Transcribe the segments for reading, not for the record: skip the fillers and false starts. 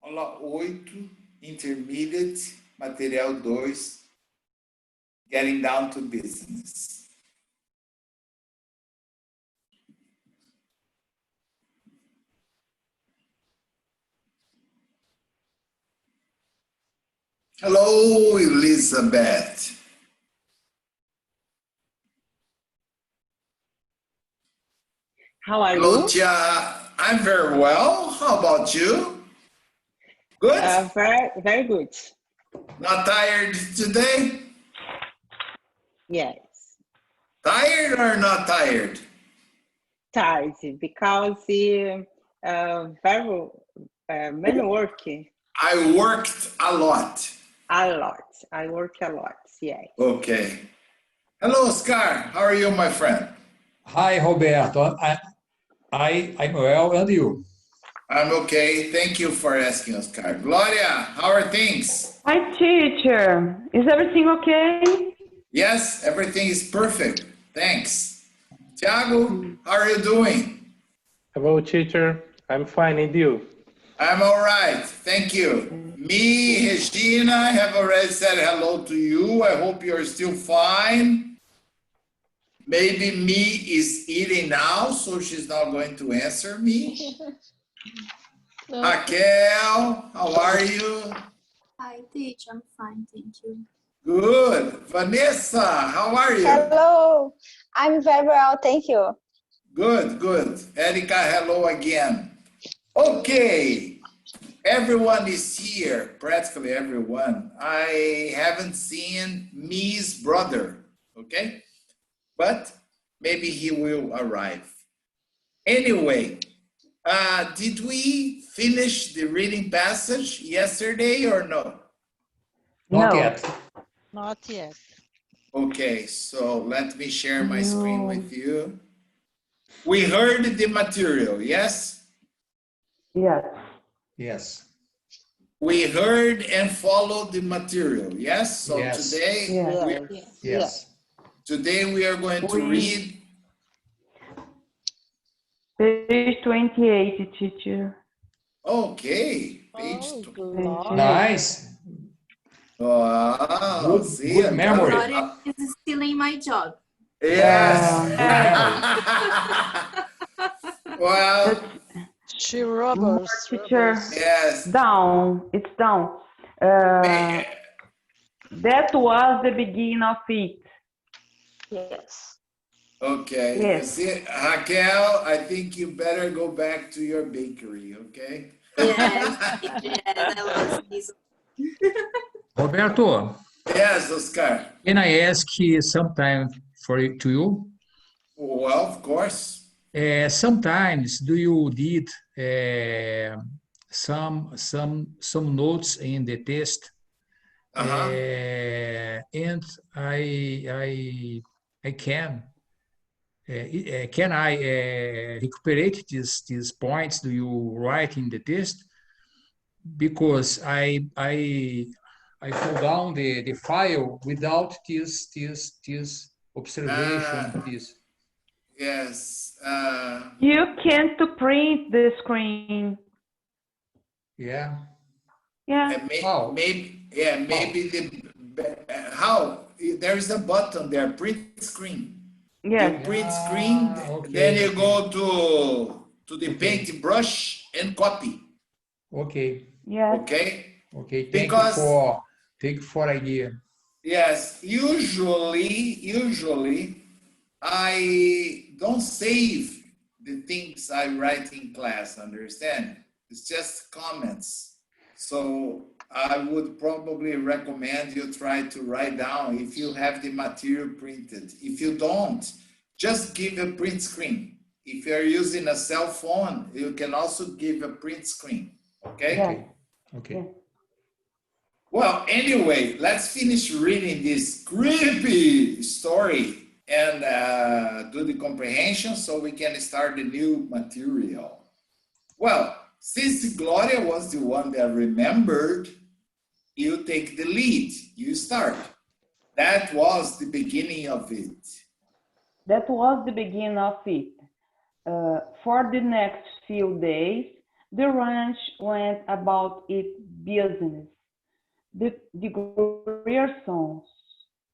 Aula 8, Intermediate, Material 2, Getting Down to Business. Hello, Elizabeth. How are Hello, you? Tia. I'm very well. How about you? Good? Very good. Not tired today? Yes. Tired or not tired? Tired because many work. I worked a lot. A lot. I work a lot. Yes. Okay. Hello, Oscar. How are you, my friend? Hi, Roberto. I'm well, and you? I'm okay. Thank you for asking, Oscar. Gloria, how are things? Hi, teacher. Is everything okay? Yes, everything is perfect. Thanks. Thiago, how are you doing? Hello, teacher. I'm fine, and you? I'm all right. Thank you. Me, Regina, have already said hello to you. I hope you're still fine. Maybe me is eating now, so she's not going to answer me. No. Raquel, how are you? Hi, teacher. I'm fine, thank you. Good. Vanessa, how are you? Hello, I'm very well, thank you. Good, good. Erica, hello again. Okay, everyone is here, practically everyone. I haven't seen me's brother, okay? But maybe he will arrive. Anyway, did we finish the reading passage yesterday or no? Not No. yet. Not yet. Okay, so let me share my screen No. with you. We heard the material, yes? Yes. Yes. We heard and followed the material, yes? So Yes. today, Yes. Yes. today we are going to read Page 28, teacher. okay, page Oh, 2. Gloria. Nice. Wow, Good, see, good I'm memory. Gloria is stealing my job. Yes. Memory. Well, She robbers. Teacher, yes. down. It's down. That was the beginning of it. Yes. Okay. You Yes. see, Raquel, I think you better go back to your bakery, okay? Yes, yes, I lost this. Roberto, Yes, Oscar. can I ask sometime to you? Well, of course. Sometimes do you did some notes in the test, and I can I recuperate these points do you write in the test, because I pull down the file without this observation, this. Yes. You can't print the screen. Yeah. Yeah. Maybe how? There is a button there, print screen. Yes. You print screen, okay, then you okay. go to the Okay. paintbrush and copy. Okay. Yes. Okay. Okay. Thank Because you for idea. yes, usually I don't save the things I write in class, understand? It's just comments. So I would probably recommend you try to write down if you have the material printed. If you don't, just give a print screen. If you're using a cell phone, you can also give a print screen, okay? Yes. Okay. Yes. Well, anyway, let's finish reading this creepy story and do the comprehension so we can start the new material. Well, since Gloria was the one that remembered, you take the lead, you start. That was the beginning of it. That was the beginning of it. For the next few days, The ranch went about its business. The Griersons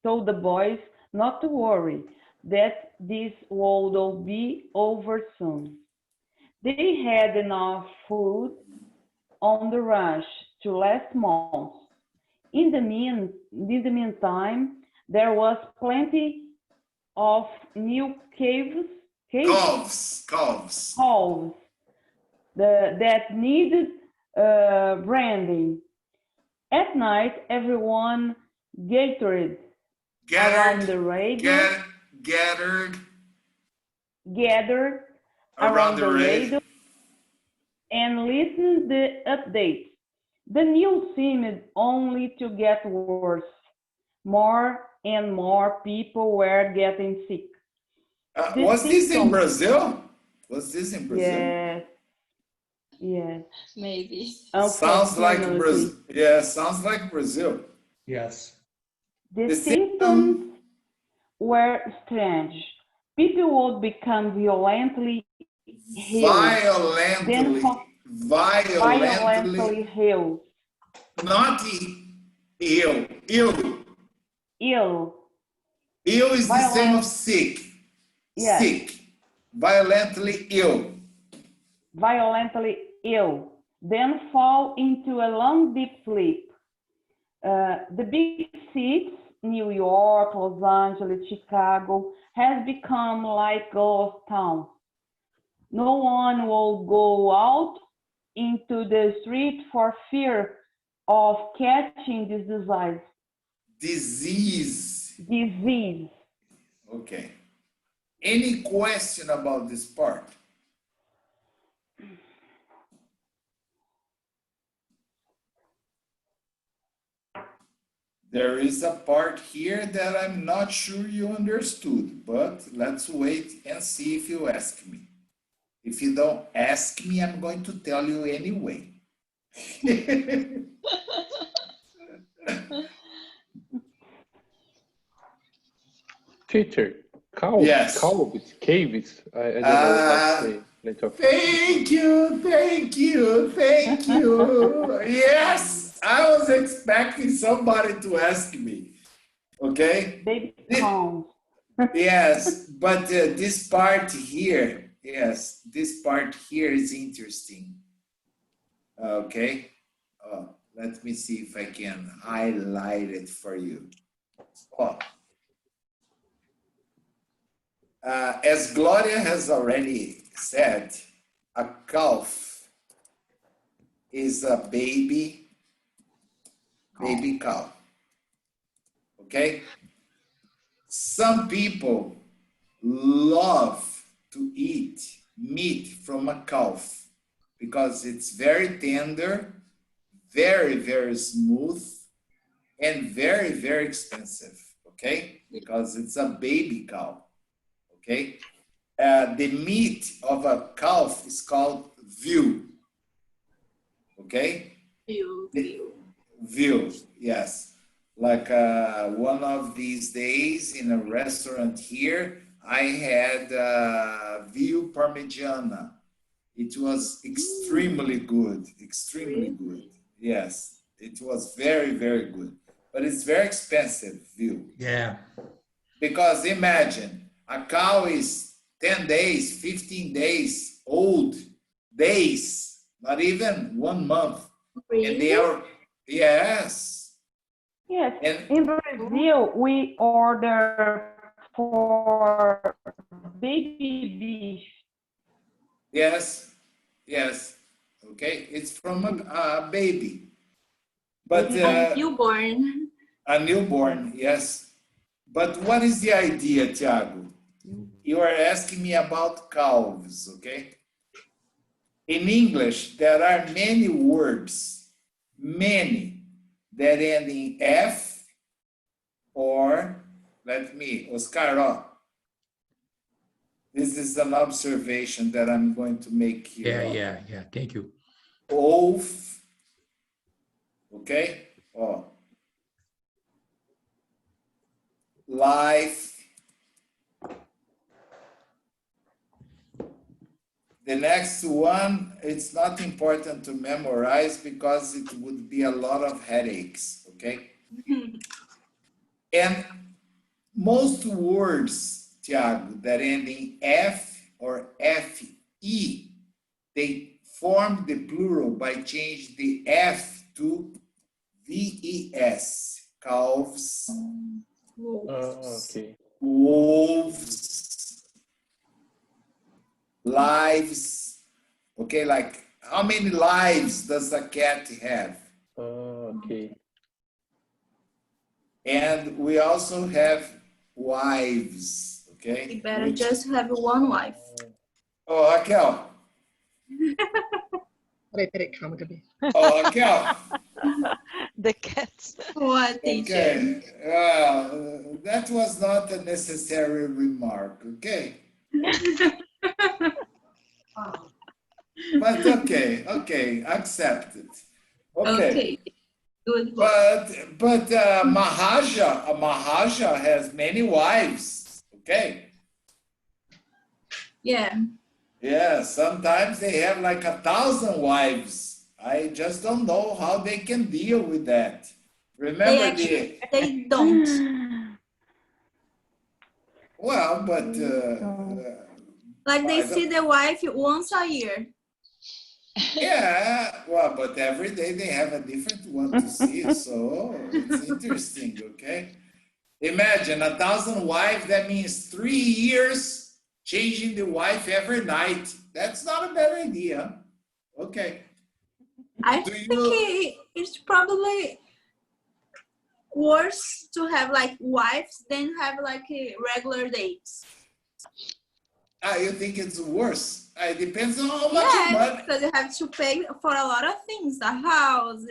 told the boys not to worry, that this would all be over soon. They had enough food on the ranch to last months. In the meantime, there was plenty of new Calves. calves that needed branding. At night, everyone gathered around the radio, Gathered gathered around around the the radio. radio and listened the updates. The news seemed only to get worse. More and more people were getting sick. The Was this in symptoms, Brazil? Was this in Brazil? yes, yes, Maybe. Sounds like unfortunately, Brazil. Yeah, sounds like Brazil. Yes. the The symptoms symptom were strange. People would become violently ill, then violently, violently ill, not ill. ill, Ill is the same of violent, sick. yes, Sick. Violently ill. violently ill, then fall into a long deep sleep. The big cities, New York, Los Angeles, Chicago, has become like ghost towns. No one will go out into the street for fear of catching this disease. Okay. Any question about this part? There is a part here that I'm not sure you understood, but let's wait and see if you ask me. If you don't ask me, I'm going to tell you anyway. Teacher, calves, Yes. caves. I don't know how to say it. Thank you. Yes, I was expecting somebody to ask me. Okay. Baby cows. Yes, but this part here, yes, this part here is interesting. Okay. Let me see if I can highlight it for you. Oh. As Gloria has already said, a calf is a baby cow. Okay? Some people love to eat meat from a calf because it's very tender, very, very smooth, and very, very expensive. Okay? Because it's a baby cow. Okay? The meat of a calf is called veal. Okay? Veal, yes. Like one of these days in a restaurant here, I had veal parmigiana. It was extremely good, Yes, it was very, very good. But it's very expensive, veal. Yeah. Because imagine, a cow is 10 days, 15 days old, not even 1 month. Really? And they are, yes. Yes, And in Brazil, we order for baby beef. yes, okay, it's from a baby. But A newborn. a newborn, yes. But what is the idea, Thiago? You are asking me about calves, okay? In English, there are many words, that end in F or, Oscar, this is an observation that I'm going to make here. Yeah. Thank you. Oaf, okay? Life, The next one, it's not important to memorize because it would be a lot of headaches, okay? And most words, Tiago, that end in F or FE, they form the plural by changing the F to VES. Calves, Okay. wolves, lives. Okay, like how many lives does a cat have? Okay. And we also have wives, okay? You better just have one wife. Oh, Raquel. Peraí, calma, Gabi. Oh, Raquel. The cats. What, teacher? Okay. Well, that was not a necessary remark, okay? But okay, accepted. Okay. Good. But a Mahaja has many wives, okay? Yeah. Yeah, sometimes they have like 1,000 wives. I just don't know how they can deal with that. Remember They don't. well, but Like they see the wife once a year. yeah, well, but every day they have a different one to see, so it's interesting, okay? Imagine 1,000 wives, that means 3 years changing the wife every night. That's not a bad idea. Okay. I think it's probably worse to have like wives than have like regular dates. You think it's worse? It depends on how much Yeah, money. because you have to pay for a lot of things, the house.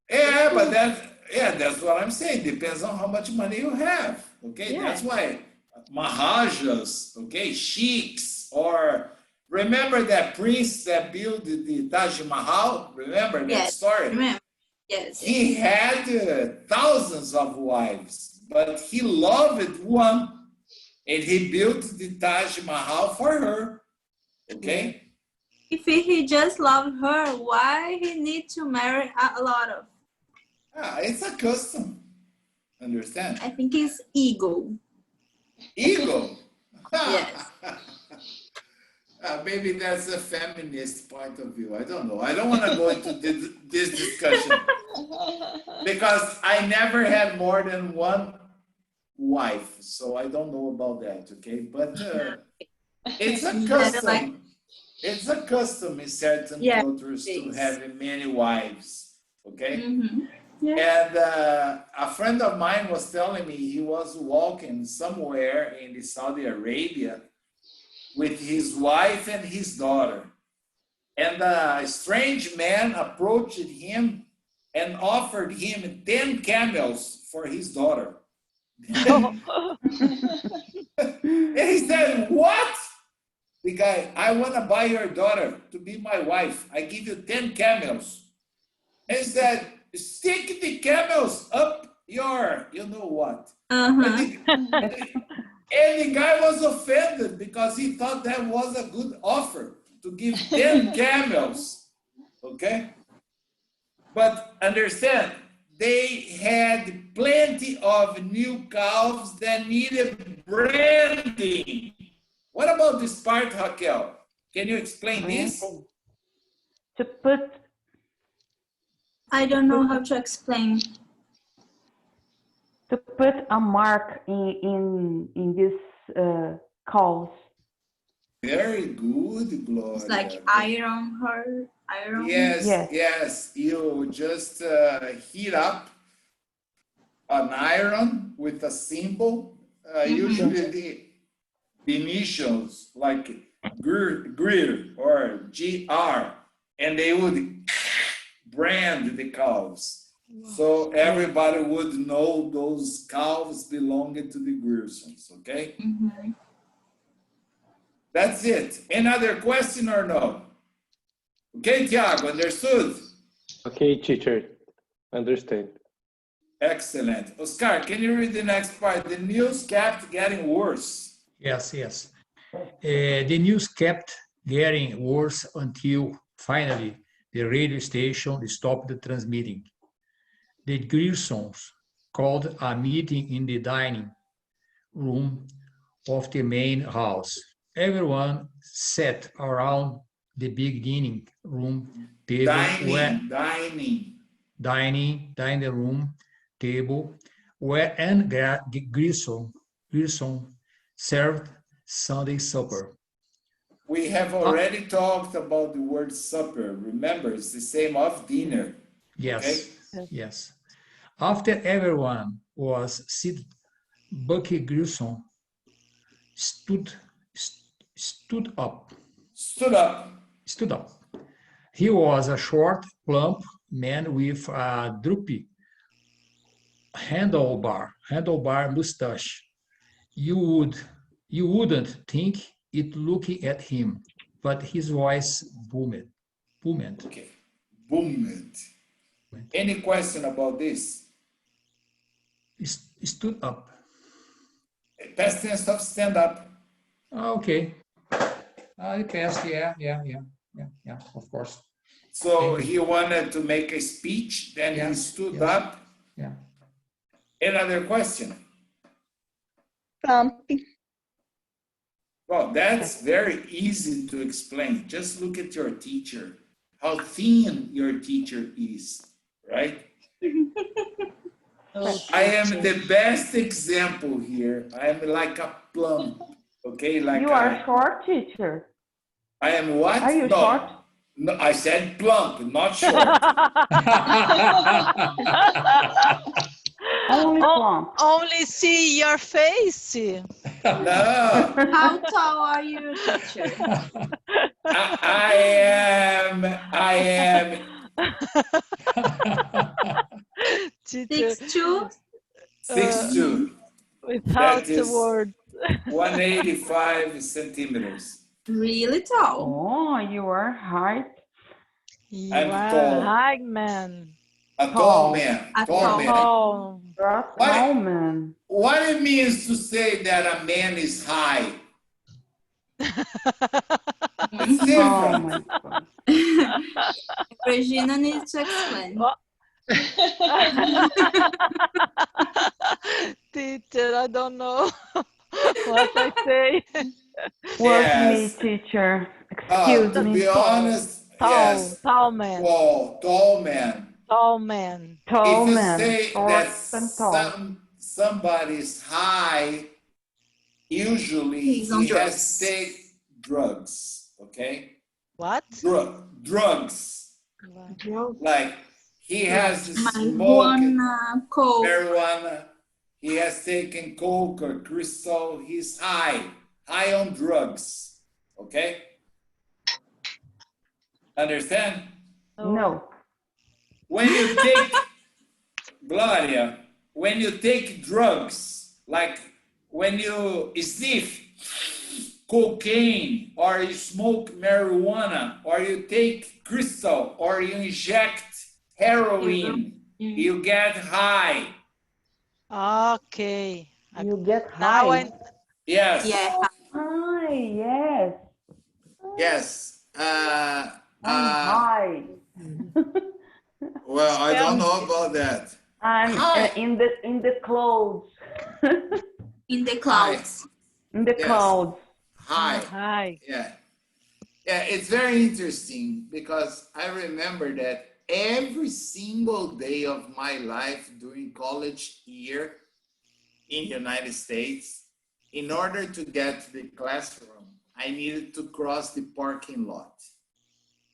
Yeah, but that's what I'm saying. Depends on how much money you have. Okay, Yeah. that's why Mahajas, okay, sheiks, or remember that prince that built the Taj Mahal? Remember that Yes, story? remember. Yes. He had thousands of wives, but he loved one, and he built the Taj Mahal for her. Okay. If he just loved her, why he need to marry a lot of? It's a custom. Understand? I think it's ego. Ego. Yes. Maybe that's a feminist point of view. I don't know. I don't want to go into this discussion because I never had more than one wife, so I don't know about that. Okay, but it's a custom. It's a custom in certain cultures to have many wives. Okay. Mm-hmm. Yeah. And a friend of mine was telling me he was walking somewhere in Saudi Arabia with his wife and his daughter. And a strange man approached him and offered him 10 camels for his daughter. And he said, what? The guy, I want to buy your daughter to be my wife. I give you 10 camels. And he said, stick the camels up your, you know what. And the guy was offended because he thought that was a good offer to give 10 camels. Okay? But understand, they had plenty of new calves that needed branding. What about this part, Raquel? Can you explain this? To put. I don't know how to explain. To put a mark in this calls. Very good, Gloria. It's like iron her. Iron. Yes. You just heat up an iron with a symbol, usually the initials like GR or GR, and they would brand the calves. So everybody would know those calves belonging to the Gersons, okay? Mm-hmm. That's it. Any other question or no? Okay, Tiago, understood? Okay, teacher, understand. Excellent. Oscar, can you read the next part? The news kept getting worse. Yes. The news kept getting worse until finally the radio station stopped transmitting. The Gersons called a meeting in the dining room of the main house. Everyone sat around the big dining room table dining room table where Anne Grissom served Sunday supper. We have already talked about the word supper. Remember, it's the same of dinner. Yes, Okay? yes. After everyone was seated, Bucky Grissom stood up. Stood up. He was a short, plump man with a droopy handlebar mustache. You wouldn't think it looking at him, but his voice boomed. Okay, boomed. Any question about this? Stood up. Past tense of stand up. Okay. The past, yeah, of course. So he wanted to make a speech, then he stood up. Yeah. Another question? Plump. Well, that's very easy to explain. Just look at your teacher, how thin your teacher is, right? I am the best example here. I am like a plump, okay? Like you are short, teacher. I am what? Are you short? No, I said plump, not short. Only plump. Only see your face. No. How tall are you, teacher? I am 6'2"? 6'2". Without That is the word. 185 centimeters. Really tall. Oh, you are height. You I'm are tall. a high man. A tall man. A Tall man. Oh, Tall man. What it means to say that a man is high? It's Oh different. my God. Regina needs to explain. teacher, I don't know what I say. Work Yes. me, teacher. Excuse To me. be honest, yes. Tall man. Tall man. Tall man. Tall If you man. say Short that and tall. somebody's high, usually He's on he has drugs. to take drugs, okay? What? Drugs. Like he has smoked Marijuana, coke. marijuana, he has taken coke or crystal, he's high on drugs, okay? Understand? No. When you take, Gloria, when you take drugs, like when you sniff cocaine, or you smoke marijuana, or you take crystal, or you inject heroin, you get high. Okay. You get Now high. Yes. Yeah. High, yes. Yes. I'm high. Well, I don't know about that. I'm High. in the clouds. In the clouds. In the Yes. clouds. High. Hi. Yeah. Yeah, it's very interesting because I remember that every single day of my life during college year in the United States, in order to get to the classroom, I needed to cross the parking lot.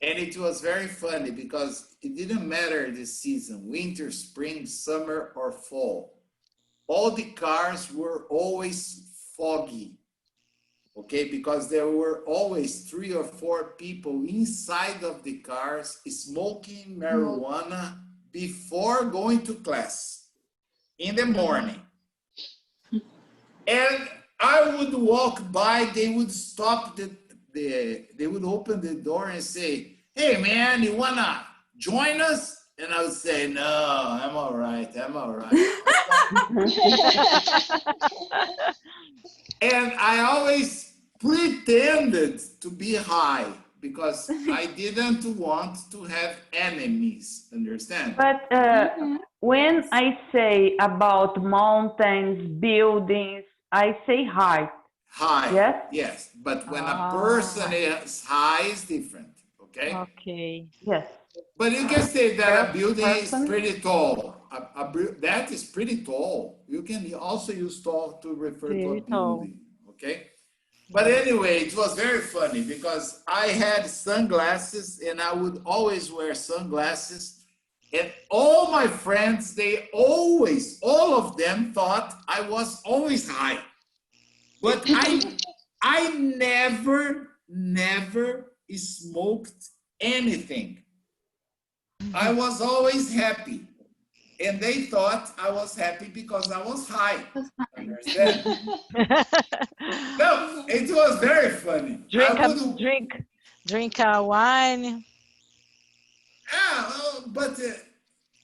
And it was very funny because it didn't matter the season, winter, spring, summer, or fall. All the cars were always foggy. Okay, because there were always 3 or 4 people inside of the cars smoking marijuana before going to class in the morning. And I would walk by, they would stop they would open the door and say, "Hey man, you wanna join us?" And I would say, "No, I'm all right. And I always pretended to be high because I didn't want to have enemies, understand? But when I say about mountains, buildings, I say height. High, Yes? yes. But when a person is high, it's different, okay? Okay. Yes. But you can say that a building is Person. pretty tall. That is pretty tall. You can also use tall to refer to a Pretty tall. building, okay? But anyway, it was very funny because I had sunglasses and I would always wear sunglasses. And all my friends, they always, all of them thought I was always high. But I never smoked anything. I was always happy. And they thought I was happy because I was high. Understand? No, it was very funny. Drink a wine. But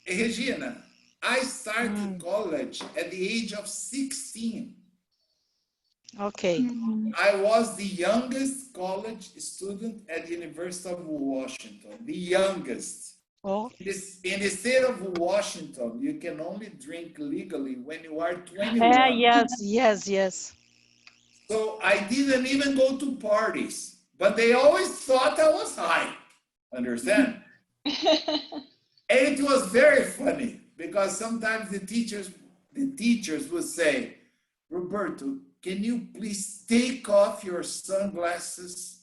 Regina, I started college at the age of 16. Okay. I was the youngest college student at the University of Washington, the youngest. Oh. In the state of Washington, you can only drink legally when you are 21. Yes. So I didn't even go to parties, but they always thought I was high. Understand? And it was very funny because sometimes the teachers would say, Roberto, can you please take off your sunglasses?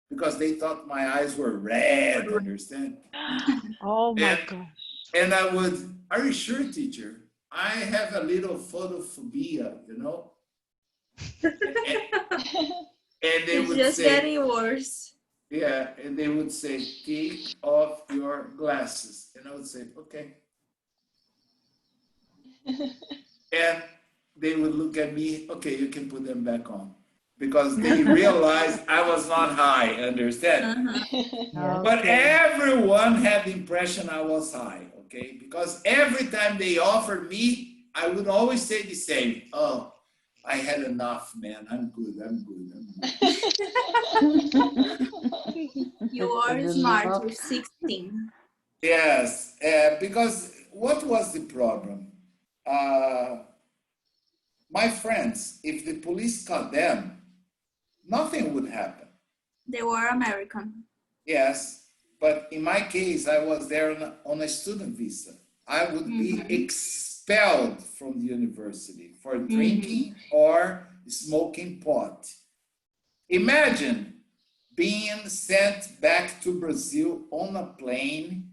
Because they thought my eyes were red, understand? Oh my gosh. And I would, are you sure, teacher? I have a little photophobia, you know? And they It's would just say, getting worse. yeah, and they would say, take off your glasses. And I would say, okay. And they would look at me, okay, you can put them back on. Because they realized I was not high, understand? But everyone had the impression I was high, okay? Because every time they offered me, I would always say the same. Oh, I had enough, man. I'm good. You are smart. You're 16. Yes, because what was the problem? My friends, if the police caught them, nothing would happen. They were American. Yes, but in my case, I was there on a student visa. I would be expelled from the university for drinking or smoking pot. Imagine being sent back to Brazil on a plane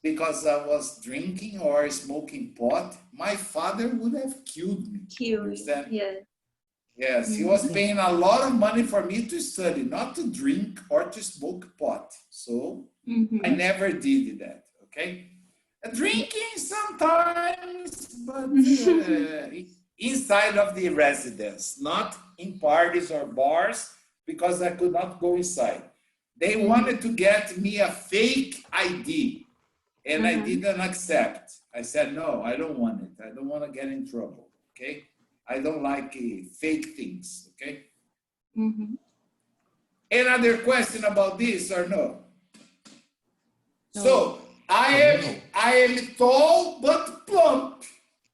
because I was drinking or smoking pot. My father would have killed me. Understand? Yeah. Yes, he was paying a lot of money for me to study, not to drink or to smoke pot. So I never did that, okay? Drinking sometimes, but inside of the residence, not in parties or bars, because I could not go inside. They wanted to get me a fake ID, and I didn't accept. I said, no, I don't want it. I don't want to get in trouble, okay? I don't like fake things, okay? Another question about this or no? So I am tall but plump,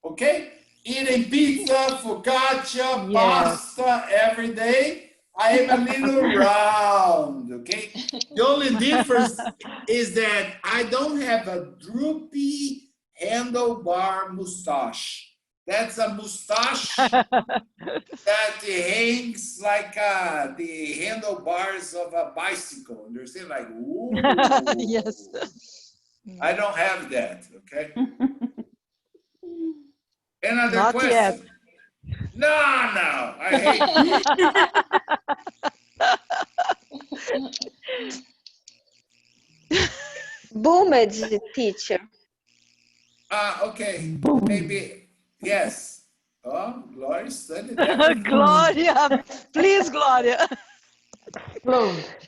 okay? Eating pizza, focaccia, pasta every day. I am a little round, okay? The only difference is that I don't have a droopy handlebar mustache. That's a mustache that hangs like the handlebars of a bicycle. Understand? Like, ooh. Yes. I don't have that, okay? Another Not question? yet. No, I hate you. Boomed, teacher. Okay, maybe, yes. Oh, Gloria studied that. Gloria, please, Gloria.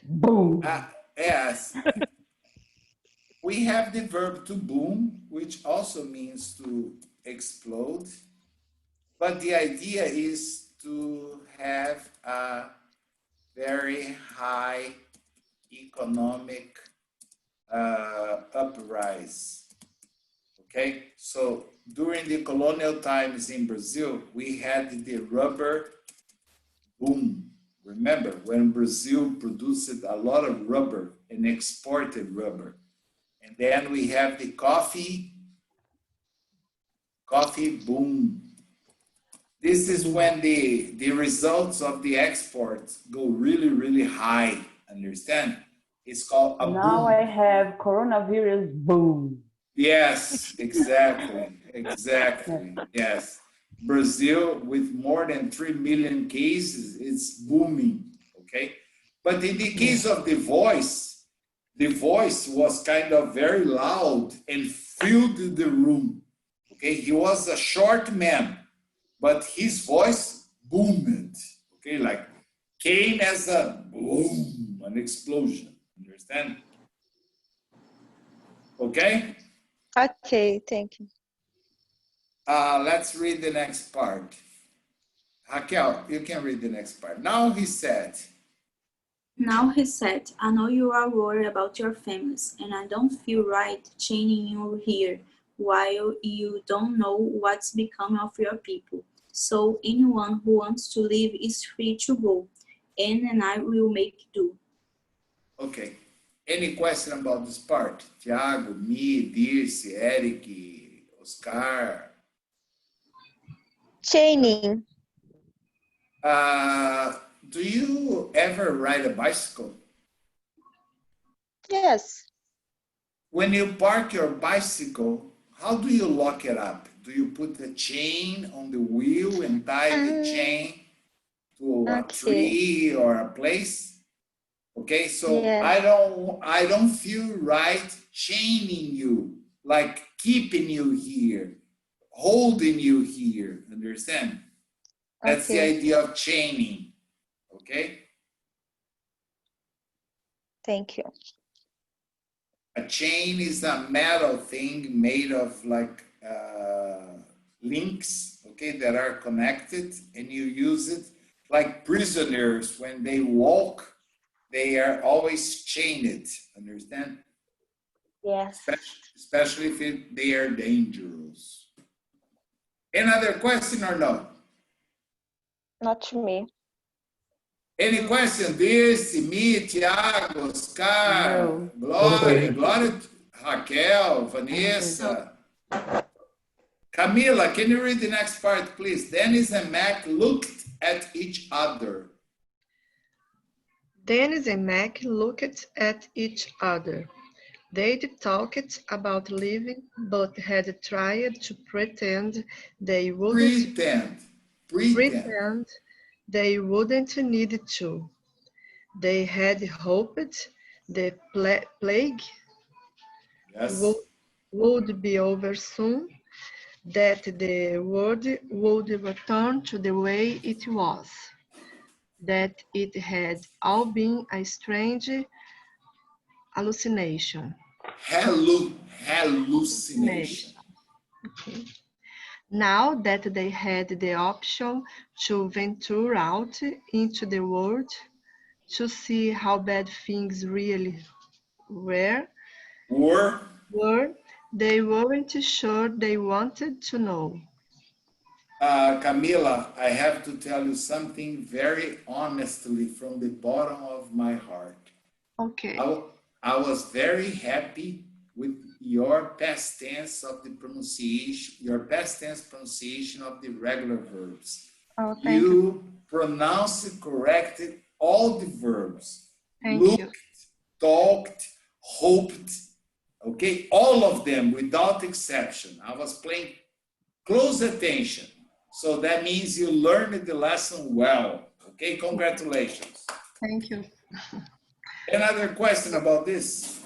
Boom. Yes. We have the verb to boom, which also means to explode. But the idea is to have a very high economic uprise. Okay, so during the colonial times in Brazil, we had the rubber boom. Remember when Brazil produced a lot of rubber and exported rubber. And then we have the coffee boom. This is when the results of the exports go really, really high, understand? It's called a Now boom. I have coronavirus boom. Yes, exactly, exactly, yes. Brazil, with more than 3 million cases, it's booming, okay? But in the case of the voice was kind of very loud and filled the room, okay? He was a short man, but his voice boomed, okay? Like came as a boom, an explosion, understand? Okay? Okay, thank you. Let's read the next part. Raquel, you can read the next part. Now he said, I know you are worried about your families, and I don't feel right chaining you here while you don't know what's becoming of your people. So anyone who wants to leave is free to go, and I will make do. okay. Any question about this part? Tiago, me, Dirce, Eric, Oscar. Chaining. Do you ever ride a bicycle? Yes. When you park your bicycle, how do you lock it up? Do you put a chain on the wheel and tie the chain to a tree or a place? Okay, so Yeah. I don't feel right chaining you, like keeping you here, holding you here, understand? That's the Okay. idea of chaining, okay? Thank you. A chain is a metal thing made of like links, okay, that are connected, and you use it like prisoners when they walk, they are always chained, understand? Yes. Especially if they are dangerous. Another question or no? Not to me. Any question? This, me, Tiago, Oscar, No. Glória, Glória, Raquel, Vanessa. Camila, can you read the next part, please? Dennis and Mac looked at each other. Dennis and Mac looked at each other. They'd talked about leaving, but had tried to pretend they wouldn't they wouldn't need to. They had hoped the plague would be over soon, that the world would return to the way it was, that it had all been a strange hallucination. Hallucination. Okay. Now that they had the option to venture out into the world to see how bad things really were, they weren't sure they wanted to know. Camila, I have to tell you something very honestly from the bottom of my heart. Okay. I was very happy with your past tense of the pronunciation, your past tense pronunciation of the regular verbs. Oh, thank you. You pronounced corrected all the verbs. Thank Looked, you. talked, hoped, okay? All of them without exception. I was paying close attention. So that means you learned the lesson well. Okay, congratulations. Thank you. Another question about this?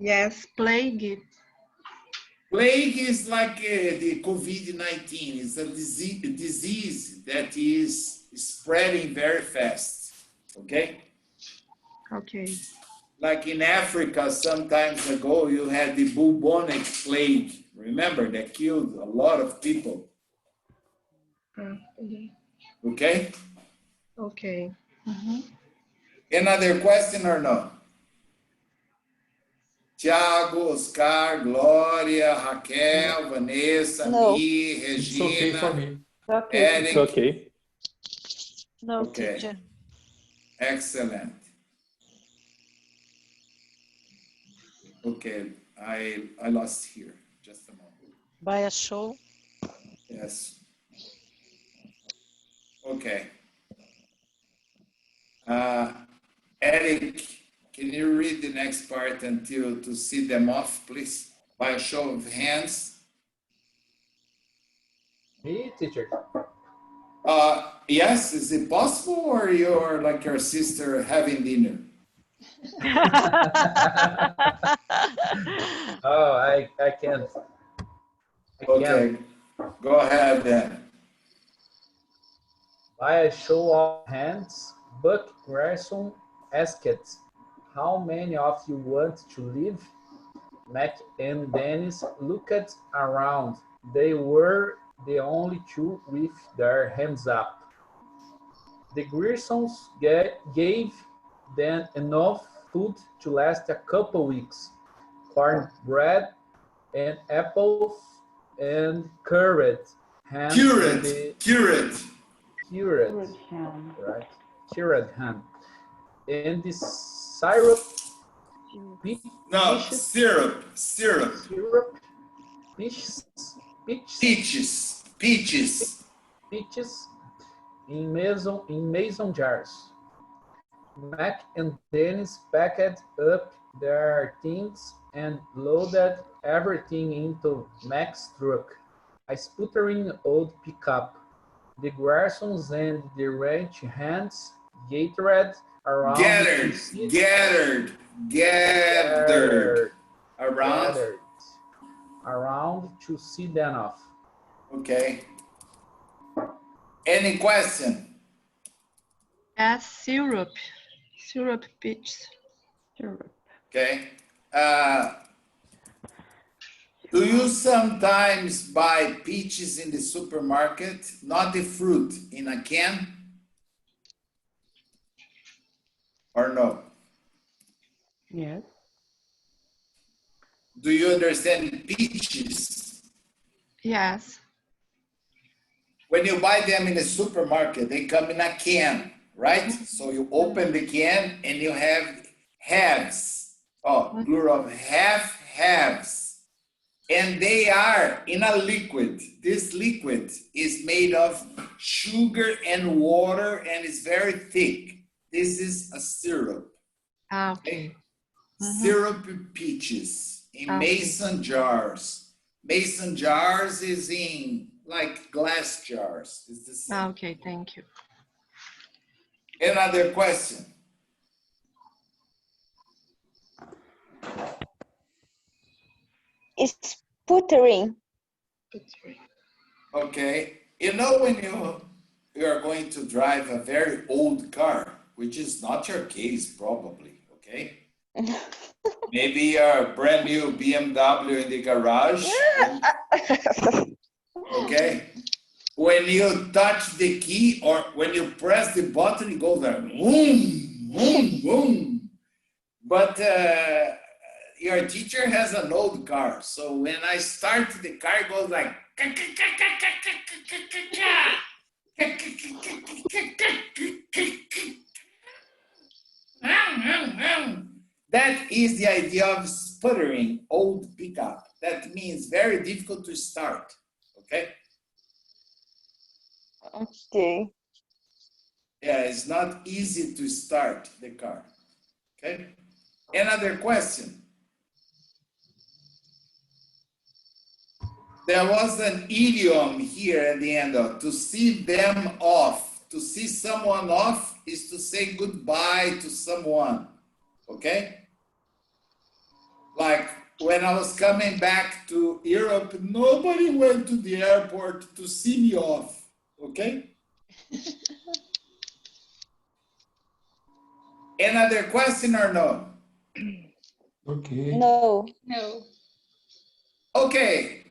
Yes, plague. Plague is like the COVID-19. It's a disease that is spreading very fast. Okay? Okay. Like in Africa, some times ago, you had the bubonic plague. Remember, that killed a lot of people. Okay. Okay? Okay. Another question or no? Tiago, Oscar, Glória, Raquel, Vanessa, No. Mi, It's okay for Regina, me. Okay. Eric. It's okay. No, Okay. teacher. Excellent. Okay, I lost here. Just a moment. Buy a show. Yes. Okay. Eric, can you read the next part until to see them off, please? By a show of hands. Me, teacher. Yes, is it possible, or you're like your sister having dinner? Oh, I can't. Okay, go ahead then. By a show of hands, Buck Grayson asked, "How many of you want to leave?" Mac and Dennis looked around. They were the only two with their hands up. The Gersons gave them enough food to last a couple weeks. Cornbread and apples and cured ham. Cured. Right? Cured ham. And the syrup. No, syrup. Peaches in mason jars. Mac and Dennis packed up their things and loaded everything into Mac's truck, a sputtering old pickup. The Grarsons and the ranch hands gathered around to see them off. Okay. Any question? Syrup peaches. Okay. Do you sometimes buy peaches in the supermarket, not the fruit, in a can? Or no? Yes. Do you understand peaches? Yes. When you buy them in the supermarket, they come in a can, right? So you open the can and you have halves. Oh, plural of halves. And they are in a liquid. This liquid is made of sugar and water and is very thick. This is a syrup. Okay. Syrup peaches in mason jars. Mason jars is in like glass jars. It's the same. Okay, thank you. Another question? It's sputtering. Okay. You know when you are going to drive a very old car, which is not your case probably, okay? Maybe a brand new BMW in the garage. Okay. When you touch the key or when you press the button, it goes like boom, boom, boom. But your teacher has an old car, so when I start the car, it goes like. That is the idea of sputtering old pickup. That means very difficult to start. Okay. Okay. Yeah, it's not easy to start the car. Okay. Another question. There was an idiom here at the end of to see them off. To see someone off is to say goodbye to someone. Okay? Like when I was coming back to Europe, nobody went to the airport to see me off. Okay? Another question or no? Okay. No. Okay.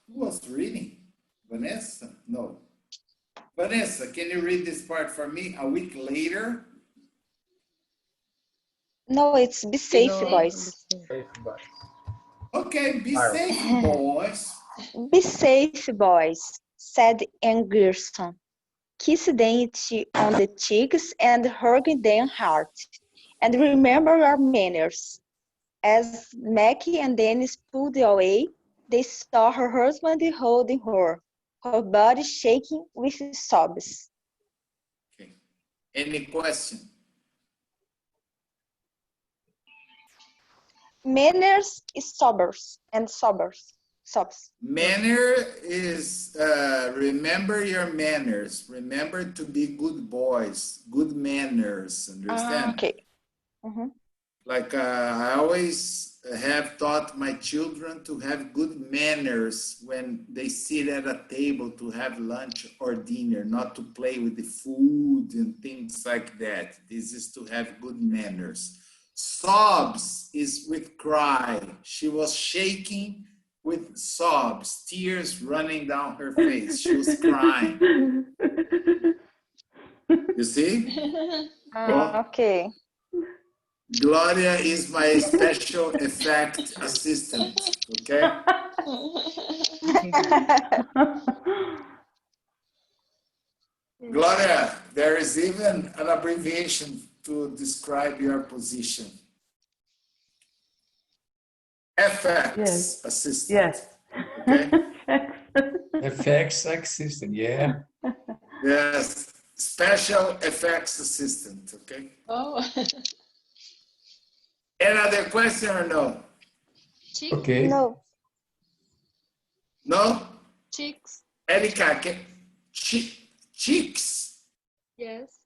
Who was reading? Vanessa? No. Vanessa, can you read this part for me? A week later? No, it's be safe, No, boys. Safe, but Okay, be Iron. safe, boys. Be safe, boys, said Angerson, kissing them on the cheeks and hugging them hard. And remember your manners. As Mackie and Dennis pulled away, they saw her husband holding her body shaking with sobs. Okay. Any question? Manners is sobs. Manner is remember your manners. Remember to be good boys, good manners. Understand? Okay. Mhm. Like I always have taught my children to have good manners when they sit at a table to have lunch or dinner, not to play with the food and things like that. This is to have good manners. Sobs is with cry. She was shaking with sobs, tears running down her face. She was crying. You see? Okay. Gloria is my special effect assistant, okay? Gloria, there is even an abbreviation to describe your position. FX Yes. assistant. Yes. Okay? FX assistant, yeah. Yes, special effects assistant, okay? Oh, Any other question or no? Okay. No. No? chicks. Erika, cheeks? Yes.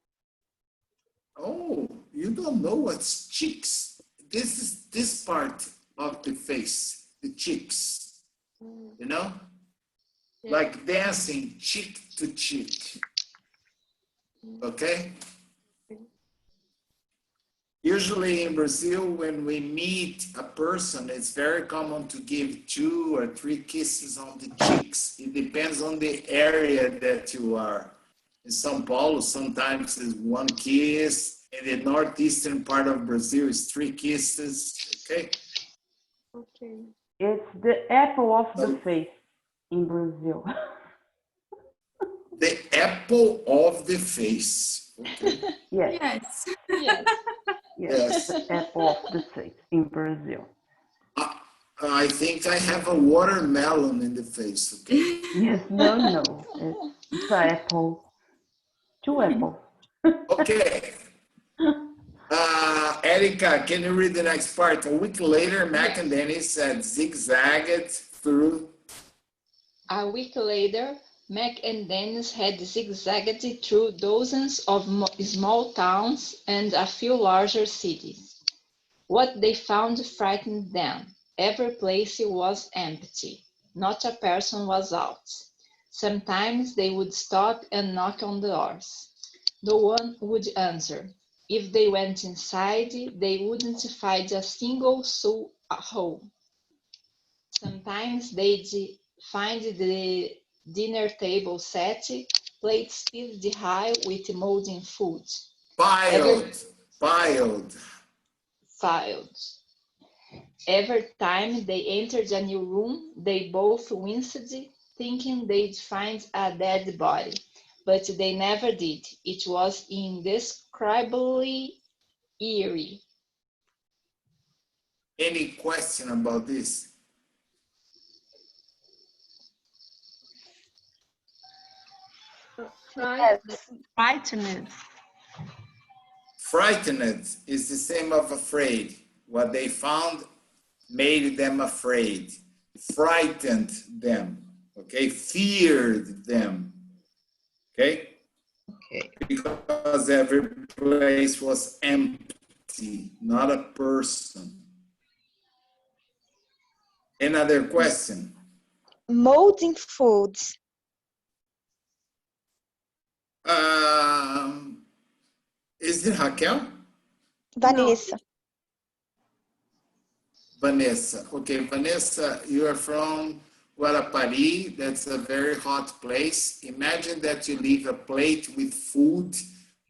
Oh, you don't know what's cheeks. This is this part of the face, the cheeks, you know? Yeah. Like dancing cheek to cheek, okay? Usually in Brazil, when we meet a person, it's very common to give 2 or 3 kisses on the cheeks. It depends on the area that you are. In São Paulo, sometimes it's 1 kiss. In the northeastern part of Brazil, it's 3 kisses, okay? Okay. It's the apple of the face in Brazil. The apple of the face, okay? Yes, Yes. Yes. yes, the apple of the face in Brazil. I think I have a watermelon in the face, okay? Yes, no, it's an apple. 2 apples. Okay. Erika, can you read the next part? A week later, Mac and Dennis had zigzagged through. A week later, Mac and Dennis had zigzagged through dozens of small towns and a few larger cities. What they found frightened them. Every place was empty. Not a person was out. Sometimes they would stop and knock on the doors. No one would answer. If they went inside, they wouldn't find a single soul at home. Sometimes they'd find the dinner table set, plates piled high with molding food. Piled. Every time they entered a new room, they both winced, thinking they'd find a dead body. But they never did. It was indescribably eerie. Any question about this? Yes. Frightened. Frightened is the same of afraid. What they found made them afraid. Frightened them, okay? Feared them, okay? Okay. Because every place was empty, not a person. Another question? Molding foods. Is it Raquel? Vanessa. Vanessa. Okay, Vanessa, you are from Guarapari, that's a very hot place. Imagine that you leave a plate with food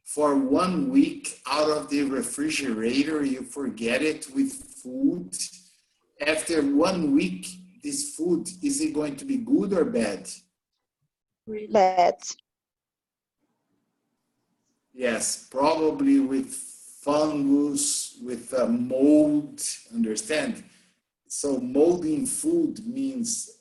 for 1 week out of the refrigerator, you forget it with food. After 1 week, this food, is it going to be good or bad? Bad. Yes, probably with fungus, with mold, understand? So molding food means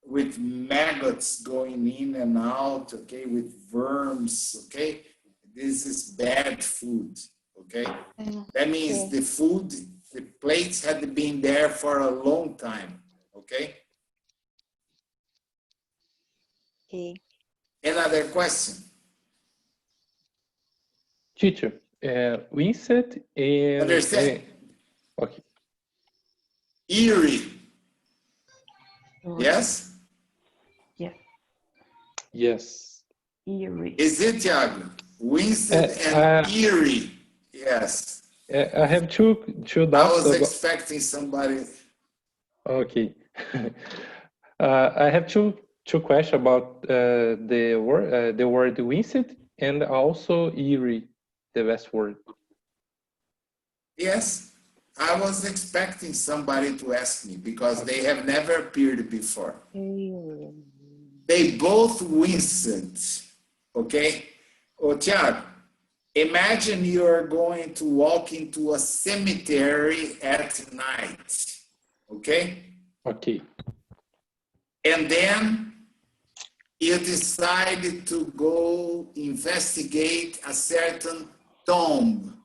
with maggots going in and out, okay, with worms, okay? This is bad food, okay? That means the food, the plates had been there for a long time, okay? Okay. Another question? Teacher, Winsett and... Understand? Okay. Eerie. Yes? Yes. Yes. Eerie. Is it, Thiago? Winsett and Eerie. Yes. I have two I doubts. was expecting somebody. Okay. I have two questions about the word Winsett and also eerie, the best word. Yes. I was expecting somebody to ask me because they have never appeared before. They both winced, okay? Oh, Thiago, imagine you're going to walk into a cemetery at night, okay? Okay. And then you decide to go investigate a certain tomb.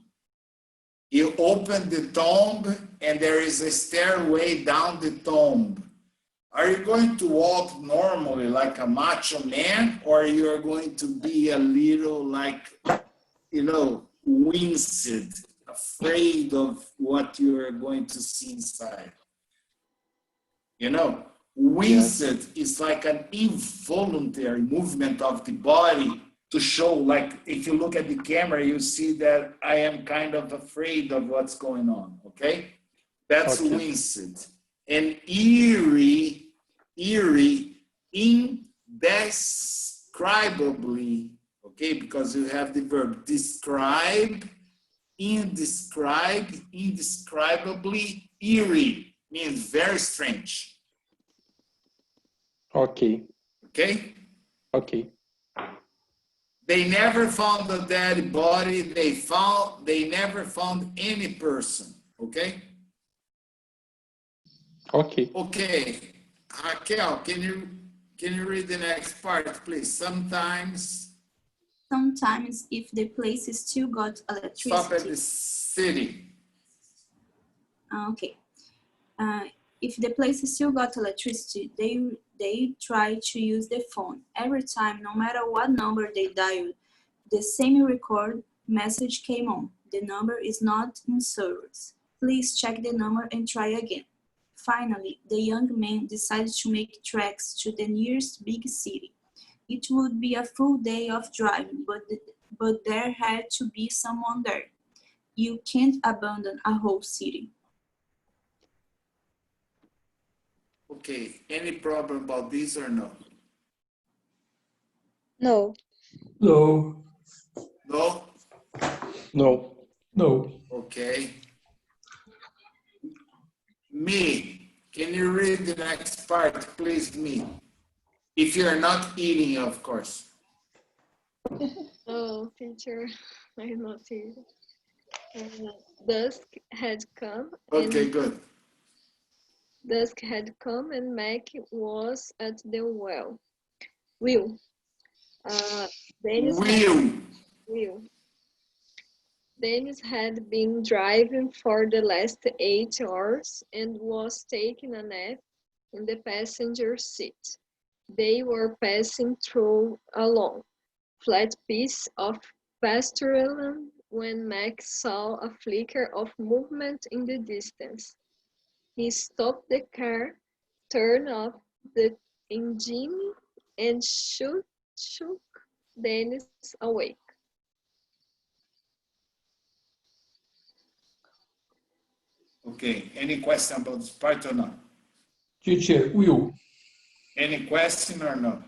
You open the tomb and there is a stairway down the tomb. Are you going to walk normally like a macho man, or you're going to be a little like, you know, winced, afraid of what you're going to see inside? You know, winced is like an involuntary movement of the body to show, like, if you look at the camera, you see that I am kind of afraid of what's going on, okay? That's Okay. winced. And eerie, indescribably, okay, because you have the verb describe, indescribably, eerie, means very strange. Okay. Okay? Okay. They never found a dead body. They never found any person. Okay? Okay. Okay. Raquel, can you read the next part, please? Sometimes if the place still got electricity. Stop at the city. Okay. If the place still got electricity, they try to use the phone. Every time, no matter what number they dialed, the same record message came on. The number is not in service. Please check the number and try again. Finally, the young man decided to make tracks to the nearest big city. It would be a full day of driving, but there had to be someone there. You can't abandon a whole city. Okay. Any problem about this or no? No. No. No? No. No. Okay. Me, can you read the next part, please, me? If you're not eating, of course. Oh, teacher, I'm not here. Dusk had come. Okay, good. Dusk had come and Mac was at the well. Will. Dennis had been driving for the last 8 hours and was taking a nap in the passenger seat. They were passing through a long, flat piece of pastureland when Mac saw a flicker of movement in the distance. He stopped the car, turned off the engine, and shook Dennis awake. Okay, any question about this part or not? Teacher, will. Any question or no?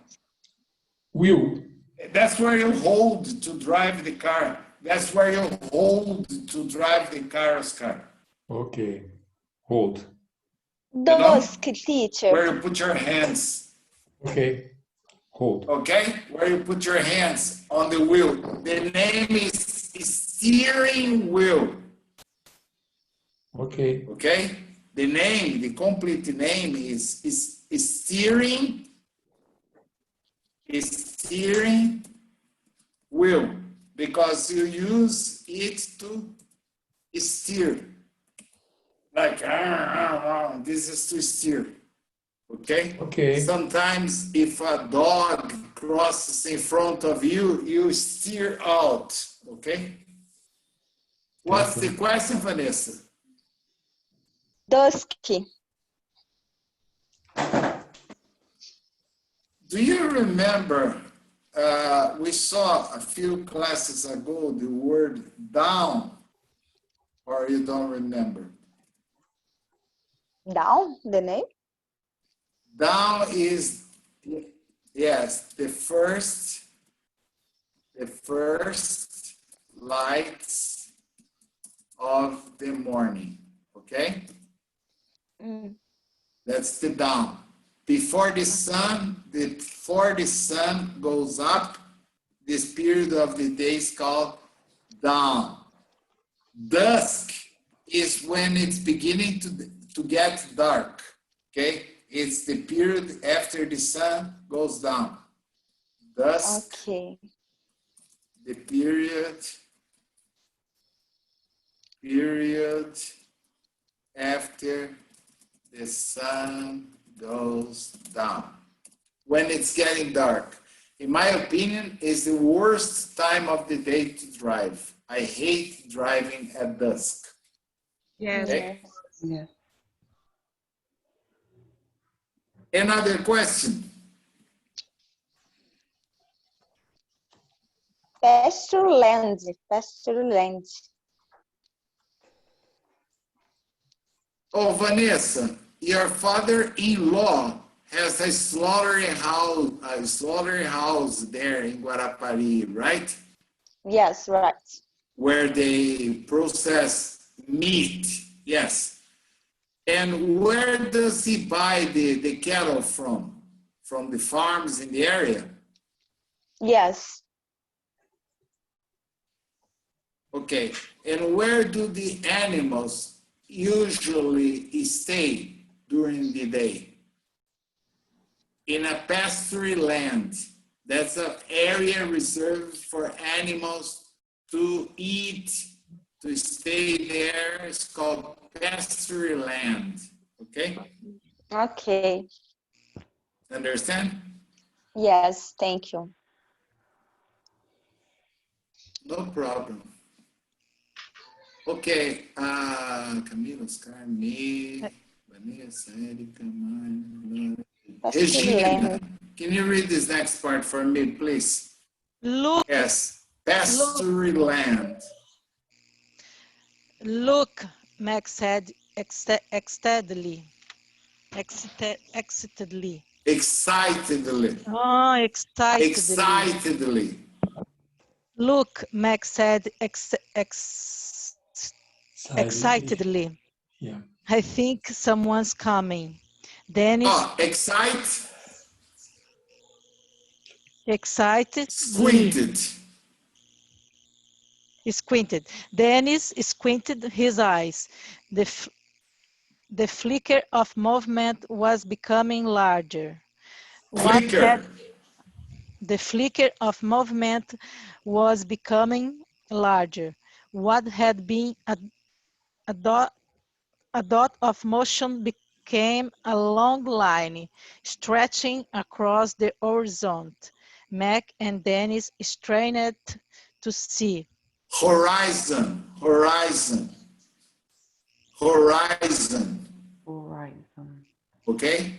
Will. That's where you hold to drive the car. That's where you hold to drive the car, Oscar. Okay. Hold. You know? Dusk, teacher. Where you put your hands. Okay. Hold. Okay? Where you put your hands on the wheel. The name is steering wheel. Okay. Okay? The name, the complete name is steering wheel, because you use it to steer. Like, this is to steer. Okay? Okay. Sometimes if a dog crosses in front of you, you steer out. Okay? What's the question, Vanessa? Dusk. Do you remember we saw a few classes ago the word down, or you don't remember? Down, the name? Down is, yes, the first lights of the morning, okay? That's the down. Before the sun goes up, this period of the day is called dawn. Dusk is when it's beginning to get dark, okay? It's the period after the sun goes down. Dusk, Okay. the period after the sun goes down. When it's getting dark. In my opinion, is the worst time of the day to drive. I hate driving at dusk. Yes. Okay? Yes. Another question? Pasture land. Pasture land. Oh, Vanessa, your father-in-law has a slaughterhouse there in Guarapari, right? Yes, right. Where they process meat, yes. And where does he buy the cattle from? From the farms in the area? Yes. Okay, and where do the animals usually stay during the day? In a pasture land. That's an area reserved for animals to eat, to stay there. It's called pasture land. Okay? Okay. Understand? Yes, thank you. No problem. Okay, Camila, Oscar, me, Vanessa, Erika, Mari, Regina, can you read this next part for me, please? Look. Yes, pasture land. Look, Max said excitedly. Excitedly. Excitedly. Oh, excitedly. Excitedly. Look, Max said excitedly. Yeah. I think someone's coming. Dennis. Oh, Excited. Squinted. Dennis squinted his eyes. The flicker of movement was becoming larger. The flicker of movement was becoming larger. What had been a dot of motion became a long line stretching across the horizon. Mac and Dennis strained to see. Horizon. Okay?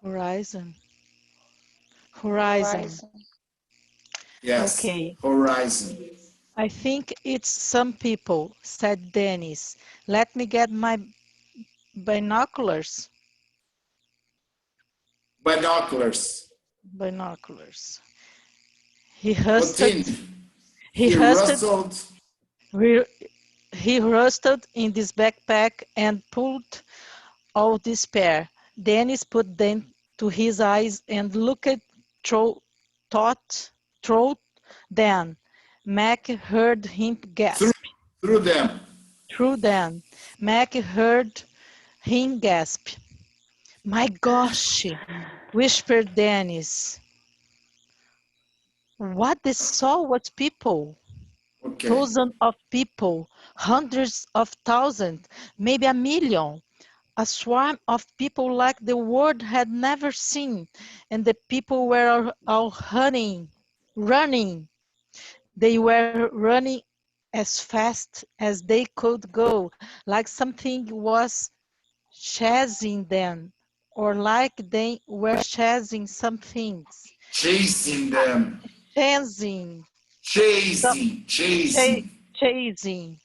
Horizon. Yes, Okay. horizon. I think it's some people, said Dennis. Let me get my Binoculars. Binoculars. Binoculars. He hustled. Continue. He hustled. Rustled. He rustled in this backpack and pulled all despair. Dennis put them to his eyes and looked through them. Mac heard him gasp. Through them. Through them. Mac heard him gasp. My gosh, whispered Dennis. What they saw was people. Okay. Thousands of people, hundreds of thousands, maybe a million. A swarm of people like the world had never seen, and the people were all running. They were running as fast as they could go, like something was chasing them, or like they were chasing some things. Chasing them. Chasing. Chasing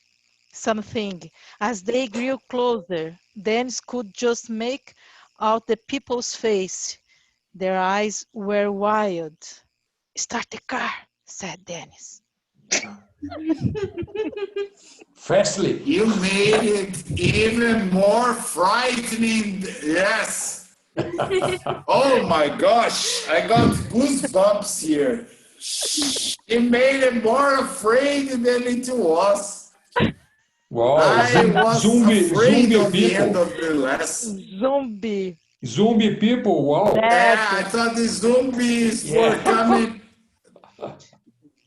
something. As they grew closer, Dennis could just make out the people's face. Their eyes were wild. Start the car, said Dennis. Fastly. You made it even more frightening. Yes. Oh my gosh, I got goosebumps here. It made it more afraid than it was. Wow. I was afraid zombie of the people. end of the lesson. Zombie people, wow. Yeah, I thought the zombies were coming.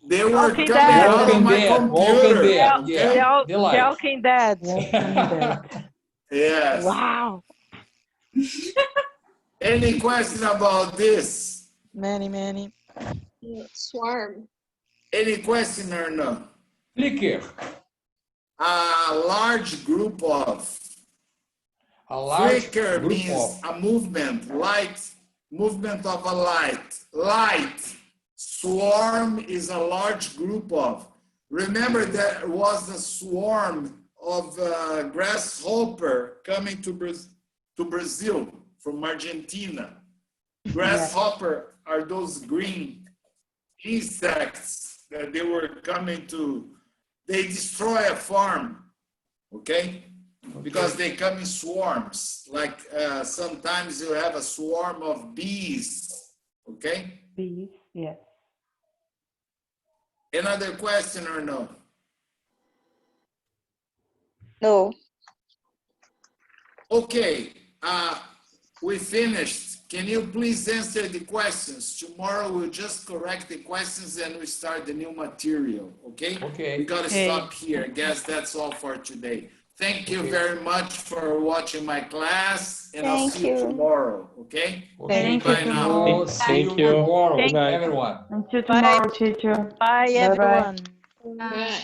They were coming out of my computer. Yeah, Talking Dead. Yes. Wow. Any question about this? Many. Swarm. Any question or no? Flicker. A large group of. A large Flicker group means of. a movement, light, movement of a light. Light. Swarm is a large group of. Remember there was a swarm of grasshopper coming to Brazil from Argentina. Grasshopper are those green insects that they were coming to, they destroy a farm, okay? Because they come in swarms. Like sometimes you have a swarm of bees, okay? Bees, yes. Another question or no? No. Okay, we finished. Can you please answer the questions? Tomorrow we'll just correct the questions and we start the new material, okay? Okay. We gotta stop here. I guess that's all for today. Thank you very much for watching my class, and I'll see you tomorrow, okay? Thank Bye you. now. See you tomorrow. Good night, everyone. Until tomorrow, teacher. Bye, everyone. Bye.